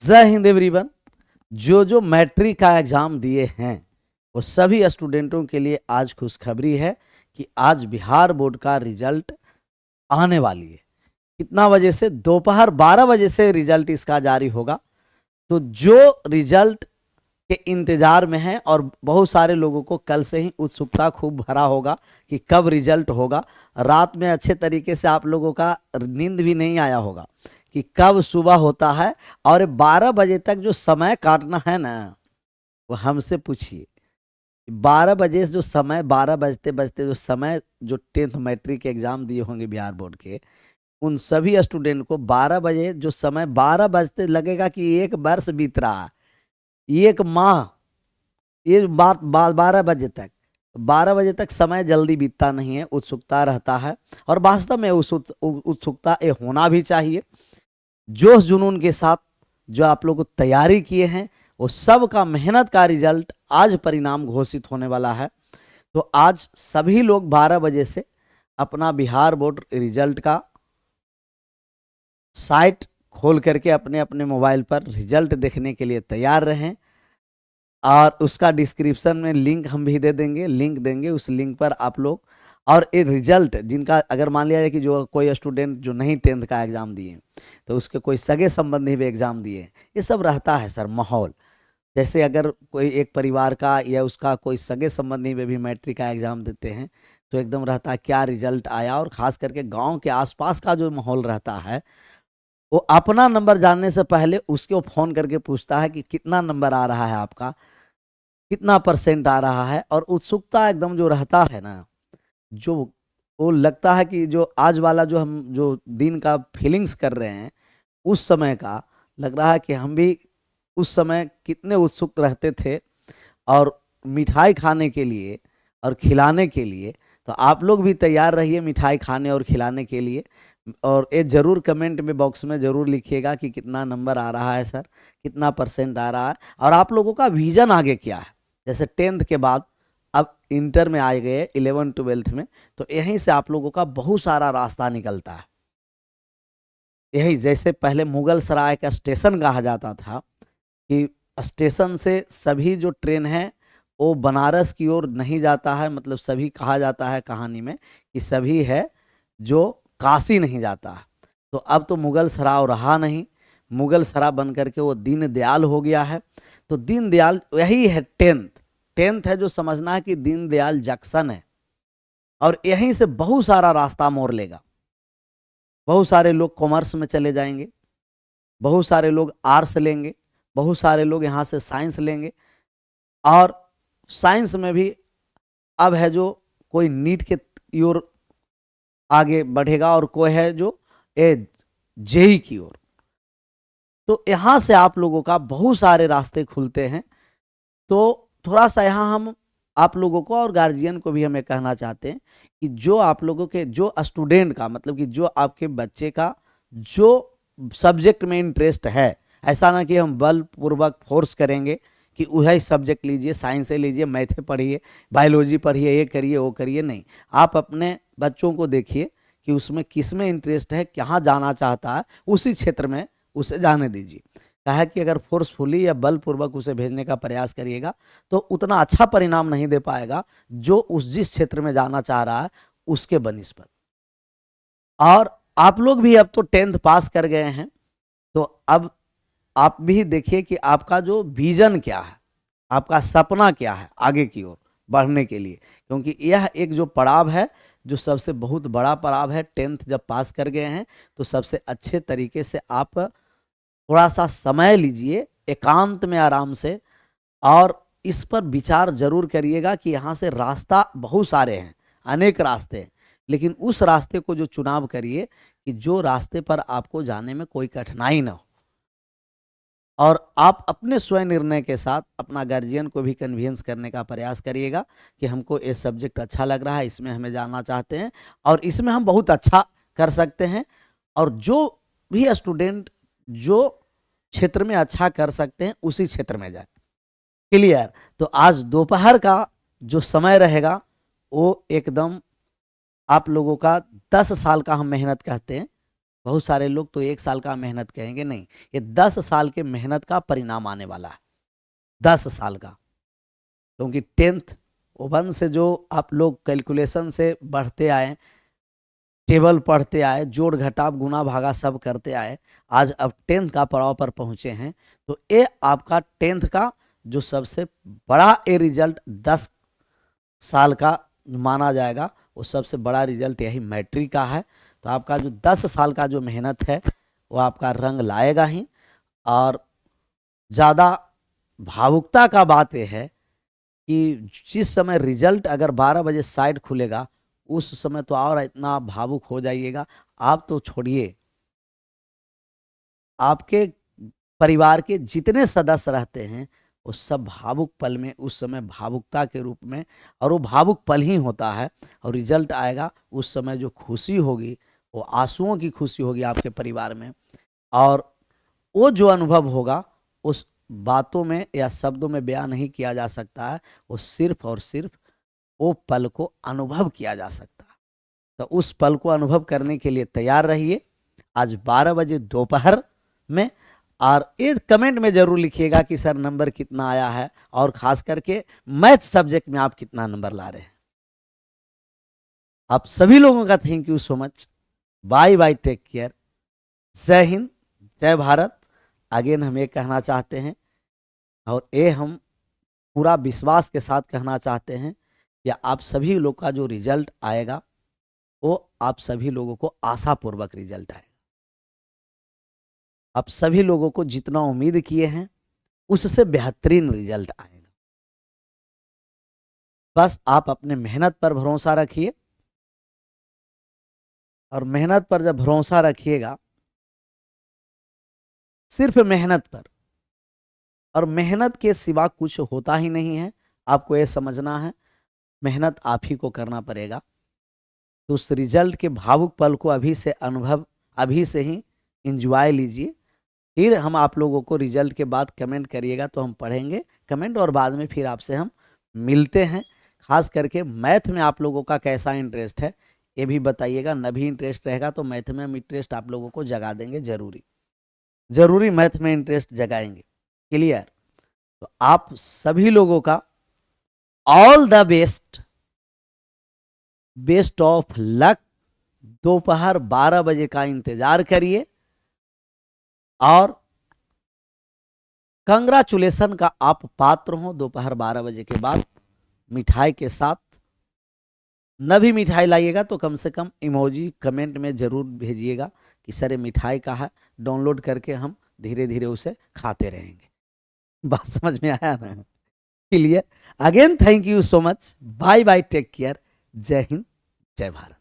जय हिंद एवरीवन। जो मैट्रिक का एग्जाम दिए हैं वो सभी स्टूडेंटों के लिए आज खुशखबरी है कि आज बिहार बोर्ड का रिजल्ट आने वाली है। कितना बजे से? दोपहर 12 बजे से रिजल्ट इसका जारी होगा। तो जो रिजल्ट के इंतजार में है और बहुत सारे लोगों को कल से ही उत्सुकता खूब भरा होगा कि कब रिजल्ट होगा। रात में अच्छे तरीके से आप लोगों का नींद भी नहीं आया होगा कि कब सुबह होता है। और 12 बजे तक जो समय काटना है ना, वो हमसे पूछिए। 12 बजे से जो समय, 12 बजते बजते जो समय, जो 10th मैट्रिक के एग्जाम दिए होंगे बिहार बोर्ड के, उन सभी स्टूडेंट को 12 बजे जो समय, 12 बजते लगेगा कि एक वर्ष बीत रहा है, एक माह। ये बात 12 बजे तक, 12 बजे तक समय जल्दी बीतता नहीं है, उत्सुकता रहता है। और वास्तव में उस उत्सुकता ये होना भी चाहिए। जोश जुनून के साथ जो आप लोग तैयारी किए हैं, वो सब का मेहनत का रिजल्ट आज परिणाम घोषित होने वाला है। तो आज सभी लोग 12 बजे से अपना बिहार बोर्ड रिजल्ट का साइट खोल करके अपने अपने मोबाइल पर रिजल्ट देखने के लिए तैयार रहें। और उसका डिस्क्रिप्शन में लिंक हम भी दे देंगे, लिंक देंगे, उस लिंक पर आप लोग। और ये रिजल्ट जिनका, अगर मान लिया जाए कि जो कोई स्टूडेंट जो नहीं 10th का एग्ज़ाम दिए तो उसके कोई सगे संबंधी भी एग्ज़ाम दिए, ये सब रहता है सर माहौल। जैसे अगर कोई एक परिवार का या उसका कोई सगे संबंधी में भी मैट्रिक का एग्ज़ाम देते हैं तो एकदम रहता है क्या रिजल्ट आया। और ख़ास करके गांव के आसपास का जो माहौल रहता है, वो अपना नंबर जानने से पहले उसको फ़ोन करके पूछता है कि कितना नंबर आ रहा है आपका, कितना परसेंट आ रहा है। और उत्सुकता एकदम जो रहता है ना, जो वो लगता है कि जो आज वाला जो हम जो दिन का फीलिंग्स कर रहे हैं, उस समय का लग रहा है कि हम भी उस समय कितने उत्सुक रहते थे और मिठाई खाने के लिए और खिलाने के लिए। तो आप लोग भी तैयार रहिए मिठाई खाने और खिलाने के लिए। और ये ज़रूर कमेंट में बॉक्स में ज़रूर लिखिएगा कि कितना नंबर आ रहा है सर, कितना परसेंट आ रहा है, और आप लोगों का विज़न आगे क्या है। जैसे 10th के बाद अब इंटर में आ गए, 11 12th में, तो यहीं से आप लोगों का बहुत सारा रास्ता निकलता है। यही जैसे पहले मुगल सराय का स्टेशन कहा जाता था कि स्टेशन से सभी जो ट्रेन है वो बनारस की ओर नहीं जाता है, मतलब सभी कहा जाता है कहानी में कि सभी है जो काशी नहीं जाता है। तो अब तो मुगल सराय रहा नहीं, मुगल सराय बन करके वो दीनदयाल हो गया है। तो दीनदयाल यही है 10th। 10th है जो समझना है कि दीनदयाल जंक्शन है, और यहीं से बहुत सारा रास्ता मोड़ लेगा। बहुत सारे लोग कॉमर्स में चले जाएंगे, बहुत सारे लोग आर्ट्स लेंगे, बहुत सारे लोग यहाँ से साइंस लेंगे। और साइंस में भी अब है जो कोई नीट के ओर आगे बढ़ेगा और कोई है जो ए जेई की ओर। तो यहाँ से आप लोगों का बहुत सारे रास्ते खुलते हैं। तो थोड़ा सा यहाँ हम आप लोगों को और गार्जियन को भी हमें कहना चाहते हैं कि जो आप लोगों के, जो स्टूडेंट का, मतलब कि जो आपके बच्चे का जो सब्जेक्ट में इंटरेस्ट है, ऐसा ना कि हम बलपूर्वक फोर्स करेंगे कि वही सब्जेक्ट लीजिए, साइंस लीजिए, मैथ पढ़िए, बायोलॉजी पढ़िए, ये करिए वो करिए। नहीं, आप अपने बच्चों को देखिए कि उसमें किस में इंटरेस्ट है, कहाँ जाना चाहता है, उसी क्षेत्र में उसे जाने दीजिए। कहा कि अगर फोर्सफुली या बलपूर्वक उसे भेजने का प्रयास करिएगा तो उतना अच्छा परिणाम नहीं दे पाएगा जो उस जिस क्षेत्र में जाना चाह रहा है उसके बनिस्बत। और आप लोग भी अब तो 10th पास कर गए हैं, तो अब आप भी देखिए कि आपका जो विजन क्या है, आपका सपना क्या है आगे की ओर बढ़ने के लिए। क्योंकि यह एक जो पड़ाव है, जो सबसे बहुत बड़ा पड़ाव है। 10th जब पास कर गए हैं तो सबसे अच्छे तरीके से आप थोड़ा सा समय लीजिए एकांत में आराम से, और इस पर विचार जरूर करिएगा कि यहाँ से रास्ता बहुत सारे हैं, अनेक रास्ते हैं, लेकिन उस रास्ते को जो चुनाव करिए कि जो रास्ते पर आपको जाने में कोई कठिनाई ना हो। और आप अपने स्वयं निर्णय के साथ अपना गार्जियन को भी कन्विंस करने का प्रयास करिएगा कि हमको ये सब्जेक्ट अच्छा लग रहा है, इसमें हमें जाना चाहते हैं और इसमें हम बहुत अच्छा कर सकते हैं। और जो भी स्टूडेंट जो क्षेत्र में अच्छा कर सकते हैं उसी क्षेत्र में जाए। क्लियर? तो आज दोपहर का जो समय रहेगा वो एकदम आप लोगों का 10 साल का हम मेहनत कहते हैं, बहुत सारे लोग तो 1 साल का मेहनत कहेंगे, नहीं, ये 10 साल के मेहनत का परिणाम आने वाला है, 10 साल का। क्योंकि 10th ओवन से जो आप लोग कैलकुलेशन से बढ़ते आए, टेबल पढ़ते आए, जोड़ घटाव गुना भागा सब करते आए, आज अब 10th का पड़ाव पर पहुंचे हैं, तो ये आपका 10th का जो सबसे बड़ा ये रिजल्ट 10 साल का माना जाएगा, वो सबसे बड़ा रिजल्ट यही मैट्रिक का है। तो आपका जो 10 साल का जो मेहनत है वो आपका रंग लाएगा ही। और ज़्यादा भावुकता का बात यह है कि जिस समय रिजल्ट अगर 12 बजे साइट खुलेगा, उस समय तो और इतना भावुक हो जाइएगा, आप तो छोड़िए, आपके परिवार के जितने सदस्य रहते हैं वो सब भावुक पल में, उस समय भावुकता के रूप में, और वो भावुक पल ही होता है। और रिजल्ट आएगा उस समय जो खुशी होगी वो आंसुओं की खुशी होगी आपके परिवार में। और वो जो अनुभव होगा उस बातों में या शब्दों में बयान नहीं किया जा सकता है, वो सिर्फ और सिर्फ वो पल को अनुभव किया जा सकता है। तो उस पल को अनुभव करने के लिए तैयार रहिए आज 12 बजे दोपहर में। और एक कमेंट में जरूर लिखिएगा कि सर नंबर कितना आया है, और खास करके मैथ सब्जेक्ट में आप कितना नंबर ला रहे हैं। आप सभी लोगों का thank you so much. Bye bye, take care, जय हिंद, जय भारत। अगेन हम ये कहना चाहते हैं, और ये हम पूरा विश्वास के साथ कहना चाहते हैं कि आप सभी लोग का जो रिजल्ट आएगा वो आप सभी लोगों को आशापूर्वक रिजल्ट आएगा। आप सभी लोगों को जितना उम्मीद किए हैं उससे बेहतरीन रिजल्ट आएगा। बस आप अपने मेहनत पर भरोसा रखिए, और मेहनत पर जब भरोसा रखिएगा, सिर्फ मेहनत पर, और मेहनत के सिवा कुछ होता ही नहीं है, आपको ये समझना है, मेहनत आप ही को करना पड़ेगा। तो उस रिजल्ट के भावुक पल को अभी से अनुभव, अभी से ही एंजॉय लीजिए। फिर हम आप लोगों को रिजल्ट के बाद कमेंट करिएगा तो हम पढ़ेंगे कमेंट, और बाद में फिर आपसे हम मिलते हैं। खास करके मैथ में आप लोगों का कैसा इंटरेस्ट है ये भी बताइएगा। न भी इंटरेस्ट रहेगा तो मैथ में हम इंटरेस्ट आप लोगों को जगा देंगे, जरूरी मैथ में इंटरेस्ट जगाएंगे। क्लियर? तो आप सभी लोगों का all the best, best of luck. दोपहर 12 बजे का इंतजार करिए, और कंग्रेचुलेशन का आप पात्र हो दोपहर 12 बजे के बाद मिठाई के साथ। न भी मिठाई लाइएगा तो कम से कम इमोजी कमेंट में जरूर भेजिएगा कि सर ये मिठाई का है, डाउनलोड करके हम धीरे धीरे उसे खाते रहेंगे। बात समझ में आया ना? Clear? Again thank you so much. Bye bye, take care, जय हिंद, जय भारत।